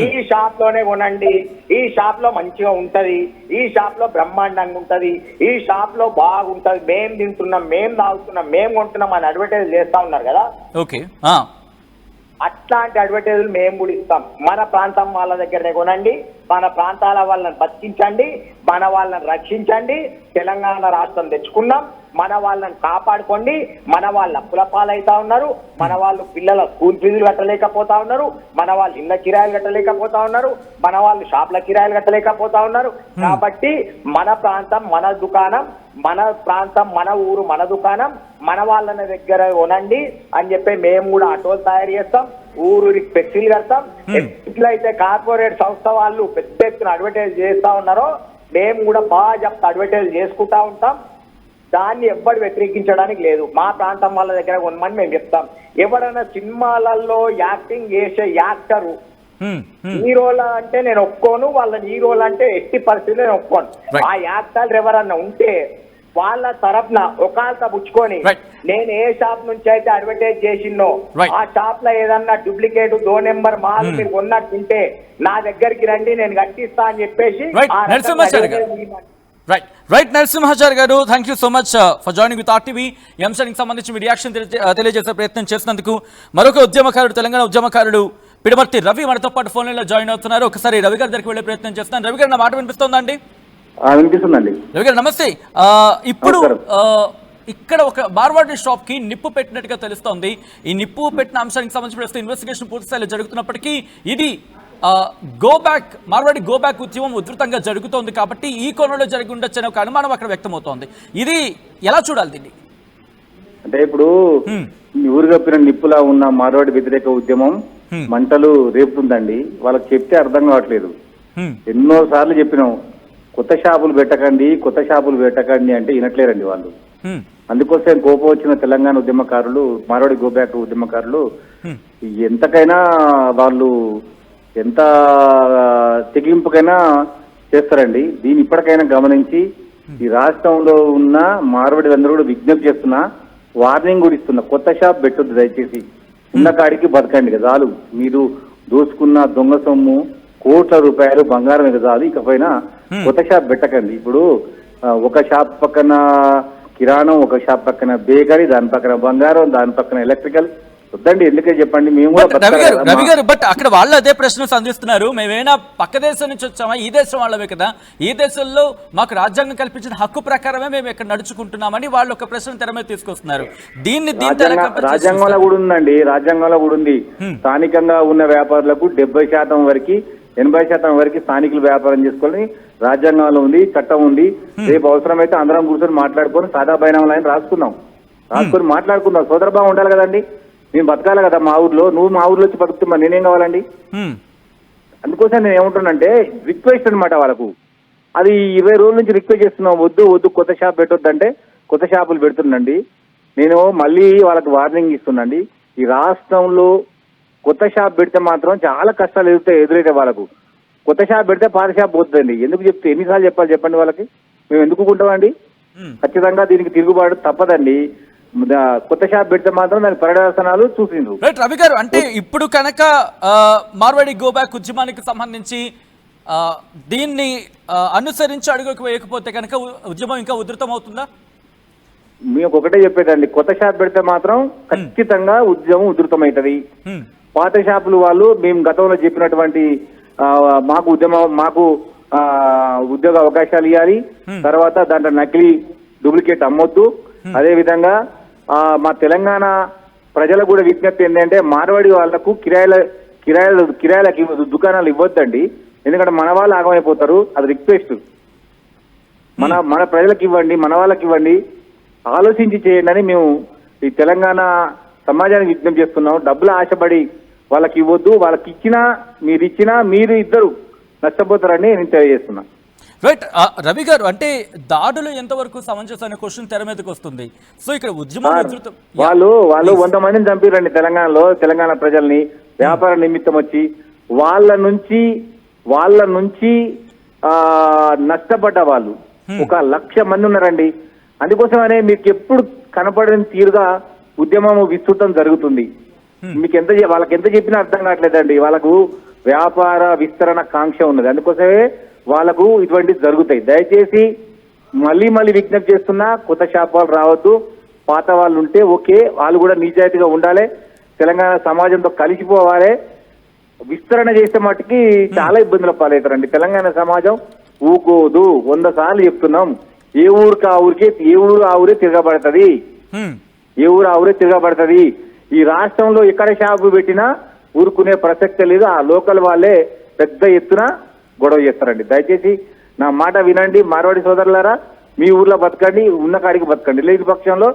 ఈ షాప్ లోనే కొనండి, ఈ షాప్ లో మంచిగా ఉంటది, ఈ షాప్ లో బ్రహ్మాండంగా ఉంటది, ఈ షాప్ లో బాగుంటది, మేం తింటున్నాం, మేం తాగుతున్నాం, మేం కొంటున్నాం అని అడ్వర్టైజ్ చేస్తా ఉన్నారు కదా. ఓకే, అట్లాంటి అడ్వర్టైజ్లు మేము కూడా ఇస్తాం. మన ప్రాంతం వాళ్ళ దగ్గరనే కొనండి, మన ప్రాంతాల వాళ్ళని బతికించండి, మన వాళ్ళని రక్షించండి. తెలంగాణ రాష్ట్రం తెచ్చుకున్నాం, మన వాళ్ళని కాపాడుకోండి. మన వాళ్ళు అప్పుల పాలైతా ఉన్నారు, మన వాళ్ళు పిల్లల స్కూల్ ఫీజులు కట్టలేకపోతా ఉన్నారు, మన వాళ్ళు ఇళ్ళ కిరాయిలు కట్టలేకపోతా ఉన్నారు, మన వాళ్ళు షాప్ల కిరాయిలు కట్టలేకపోతా ఉన్నారు. కాబట్టి మన ప్రాంతం మన దుకాణం, మన ప్రాంతం మన ఊరు మన దుకాణం, మన వాళ్ళని దగ్గర కొనండి అని చెప్పి మేము కూడా ఆటోలు తయారు చేస్తాం, ఊరికి ఫ్లెక్సీలు కడతాం. ఎట్లయితే కార్పొరేట్ సంస్థ వాళ్ళు పెద్ద ఎత్తున అడ్వర్టైజ్ చేస్తా ఉన్నారో, మేము కూడా బాగా చెప్తా అడ్వర్టైజ్ చేసుకుంటా ఉంటాం. దాన్ని ఎవ్వడు వ్యతిరేకించడానికి లేదు. మా ప్రాంతం వాళ్ళ దగ్గర కొనమని మేము చెప్తాం. ఎవరైనా సినిమాలలో యాక్టింగ్ చేసే యాక్టరు హీరోల అంటే నేను ఒప్పుకోను, వాళ్ళని హీరోలు అంటే ఎట్టి పరిస్థితుల్లో నేను ఒప్పుకోను. ఆ యాక్టర్లు ఎవరన్నా ఉంటే వాళ్ళ తరఫున ఒకాలత పుచ్చుకొని, నేను ఏ షాప్ నుంచి అయితే అడ్వర్టైజ్ చేసినో ఆ షాప్ లో ఏదన్నా డూప్లికేట్ 2 నెంబర్ మాల్ మీరు కొన్నట్టుంటే నా దగ్గరికి రండి, నేను కట్టిస్తా అని చెప్పేసి రైట్ నరసింహాచారి గారు, thank you so much for joining with RTV. ఈ అంశానికి సంబంధించి మీ రియాక్షన్ తెలియజేసే ప్రయత్నం చేసినందుకు. మరొక ఉద్యమకారుడు, తెలంగాణ ఉద్యమకారుడు పిడమర్తి రవి మనతో పాటు ఫోన్ లైన్లో జాయిన్ అవుతున్నారు. ఒకసారి రవి గారి దగ్గరికి వెళ్ళే ప్రయత్నం చేస్తున్నాను. రవి గారు, నా మాట వినిపిస్తోందా అండి? వినిపిస్తుందండి. రవి గారు నమస్తే. ఇప్పుడు ఇక్కడ ఒక మార్వాడి షాప్ కి నిప్పు పెట్టినట్టుగా తెలుస్తోంది. ఈ నిప్పు పెట్టిన అంశానికి సంబంధించి ఇన్వెస్టిగేషన్ పూర్తి స్థాయిలో జరుగుతున్నప్పటికీ ఇది మార్వాడి గో బ్యాక్ ఉద్యమం ఉధృతంగా జరుగుతోంది కాబట్టి ఈ కోణంలో జరిగి ఉండొచ్చనే ఒక అనుమానం అక్కడ వ్యక్తమవుతోంది. ఇది ఎలా చూడాలి దీన్ని? అంటే ఇప్పుడు ఊరు కప్పిన నిప్పులా ఉన్న మార్వాడి వ్యతిరేక ఉద్యమం మంటలు రేపుతుందండి. వాళ్ళకి చెప్తే అర్థం కావట్లేదు. ఎన్నో సార్లు చెప్పినాం, కొత్త షాపులు పెట్టకండి అంటే వినట్లేరండి వాళ్ళు. అందుకోసం కోపం వచ్చిన తెలంగాణ ఉద్యమకారులు, మార్వాడి గో బ్యాక్ ఉద్యమకారులు ఎంతకైనా వాళ్ళు ఎంత తెగింపుకైనా చేస్తారండి. దీన్ని ఇప్పటికైనా గమనించి ఈ రాష్ట్రంలో ఉన్న మార్వాడిలందరూ కూడా విజ్ఞప్తి చేస్తున్నా, వార్నింగ్ కూడా ఇస్తున్నా, కొత్త షాప్ పెట్టొద్దు దయచేసి. ఉన్న కాడికి బతకండి కదా చాలు. మీరు దోసుకున్న దొంగ సొమ్ము కోట్ల రూపాయలు బంగారం కదా చాలు. ఇకపైన కొత్త షాప్ పెట్టకండి. ఇప్పుడు ఒక షాప్ పక్కన కిరాణం, ఒక షాప్ పక్కన బేకరీ, దాని పక్కన బంగారం, దాని పక్కన ఎలక్ట్రికల్ వద్దండి. ఎందుకే చెప్పండి, మేము రవి గారు బట్ అక్కడ వాళ్ళు అదే ప్రశ్న సంధిస్తున్నారు. మేమేనా పక్క దేశం నుంచి వచ్చామా? ఈ దేశం వాళ్ళమే కదా. ఈ దేశంలో మాకు రాజ్యాంగం కల్పించిన హక్కు ప్రకారమే మేము ఇక్కడ నడుచుకుంటున్నామని వాళ్ళు ఒక ప్రశ్న తెర మీద తీసుకొస్తున్నారు. దీన్ని రాజ్యాంగంలో కూడా ఉందండి, రాజ్యాంగంలో కూడా ఉంది. స్థానికంగా ఉన్న వ్యాపారులకు 70% వరకు 80% వరకు స్థానికులు వ్యాపారం చేసుకొని రాజ్యాంగంలో ఉంది, చట్టం ఉంది. రేపు అవసరమైతే అందరం కూర్చొని మాట్లాడుకొని సాదా బైనామా అని రాసుకొని మాట్లాడుకుందాం. సోదరభావం ఉండాలి కదండి. నేను బతకాలి కదా మా ఊర్లో, నువ్వు మా ఊర్లో వచ్చి బతుకుతున్నా నేనేం కావాలండి? అందుకోసం నేను ఏమంటున్నానంటే రిక్వెస్ట్ అనమాట వాళ్ళకు. అది 20 రోజుల నుంచి రిక్వెస్ట్ చేస్తున్నాం, వద్దు కొత్త షాప్ పెట్టొద్దంటే కొత్త షాపులు పెడుతుండండి. నేను మళ్ళీ వాళ్ళకి వార్నింగ్ ఇస్తున్నాండి. ఈ రాష్ట్రంలో కొత్త షాప్ పెడితే మాత్రం చాలా కష్టాలు ఎదురైతే వాళ్ళకు. కొత్త షాప్ పెడితే పాత షాప్ పోతుందండి. ఎందుకు చెప్తే ఎన్నిసార్లు చెప్పాలి చెప్పండి వాళ్ళకి? మేము ఎందుకు కుంటామండి? ఖచ్చితంగా దీనికి తిరుగుబాటు తప్పదండి. కొత్త షాప్ పెడితే మాత్రం దాని పర్యవసనాలు చూసిండ్రు. రవి గారు, అంటే ఇప్పుడు కనుక మార్వాడి గో బ్యాక్ ఉద్యమానికి సంబంధించి దీన్ని అనుసరించి అడుగుకు వేయకపోతే కనుక ఉద్యమం ఇంకా ఉధృతం అవుతుందా? మీకు ఒకటే చెప్పేదండి, కొత్త షాప్ పెడితే మాత్రం ఖచ్చితంగా ఉద్యమం ఉధృతమవుతుంది. పాత షాపులు వాళ్ళు మేము గతంలో చెప్పినటువంటి మాకు ఉద్యోగ అవకాశాలు ఇవ్వాలి. తర్వాత దాంట్లో నకిలీ డూప్లికేట్ అమ్మొద్దు. అదే విధంగా మా తెలంగాణ ప్రజలకు కూడా విజ్ఞప్తి ఏంటంటే మార్వాడి వాళ్లకు కిరాయిలకి దుకాణాలు ఇవ్వద్దండి. ఎందుకంటే మన వాళ్ళు ఆగమైపోతారు. అది రిక్వెస్ట్. మన ప్రజలకు ఇవ్వండి, మన వాళ్ళకి ఇవ్వండి, ఆలోచించి చేయండి అని మేము ఈ తెలంగాణ సమాజానికి విజ్ఞప్తి చేస్తున్నాం. డబ్బులు ఆశపడి వాళ్ళకి ఇవ్వద్దు. వాళ్ళకి ఇచ్చినా మీరు ఇద్దరు నష్టపోతారని నేను తెలియజేస్తున్నా. రైట్ రవి గారు, అంటే దాడులు ఎంతవరకు సమంజసం అనే క్వశ్చన్ తెర మీదకి వస్తుంది. సో ఇక్కడ ఉద్యమం వాళ్ళు 100 మందిని చంపారండి తెలంగాణలో. తెలంగాణ ప్రజల్ని వ్యాపార నిమిత్తం వచ్చి వాళ్ళ నుంచి నష్టపడ్డ వాళ్ళు 1,00,000 మంది ఉన్నారండి. అందుకోసమనే మీకు ఎప్పుడు కనపడిన తీరుగా ఉద్యమం విస్తృతం జరుగుతుంది. మీకు వాళ్ళకి ఎంత చెప్పినా అర్థం కావట్లేదండి. వాళ్ళకు వ్యాపార విస్తరణ కాంక్ష ఉన్నది. అందుకోసమే వాళ్ళకు ఇటువంటి జరుగుతాయి. దయచేసి మళ్ళీ విజ్ఞప్తి చేస్తున్నా, కొత్త షాప్ వాళ్ళు రావద్దు. పాత వాళ్ళు ఉంటే ఓకే, వాళ్ళు కూడా నిజాయితీగా ఉండాలి, తెలంగాణ సమాజంతో కలిసిపోవాలి. విస్తరణ చేసే మట్టుకి చాలా ఇబ్బందుల పాలవుతారండి. తెలంగాణ సమాజం ఊకోదు. 100 సార్లు చెప్తున్నాం. ఏ ఊరు ఆ ఊరే తిరగబడుతుంది. ఈ రాష్ట్రంలో ఎక్కడ షాపు పెట్టినా ఊరుకునే ప్రసక్తే లేదు. ఆ లోకల్ వాళ్ళే పెద్ద ఎత్తున గొడవ చేస్తారండి. దయచేసి నా మాట వినండి మార్వాడి సోదరులారా. మీ ఊర్లో బతకండి, ఉన్న కాడికి బతకండి. లేని పక్షంలో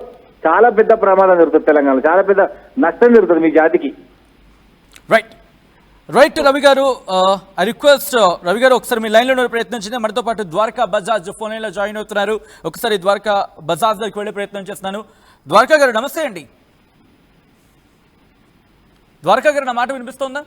చాలా పెద్ద ప్రమాదం జరుగుతుంది. తెలంగాణలో చాలా పెద్ద నష్టం జరుగుతుంది మీ జాతికి. రైట్ రవి గారు, ఐ రిక్వెస్ట్ రవి గారు ఒకసారి మీ లైన్లో ప్రయత్నించండి. మనతో పాటు ద్వారకా బజాజ్ ఫోన్ లైన్లో జాయిన్ అవుతున్నారు. ఒకసారి ద్వారకా బజాజ్ దగ్గరికి వెళ్ళే ప్రయత్నం చేస్తున్నాను. ద్వారకా గారు నమస్తే అండి. ద్వారకా గారు, నా మాట వినిపిస్తోందా?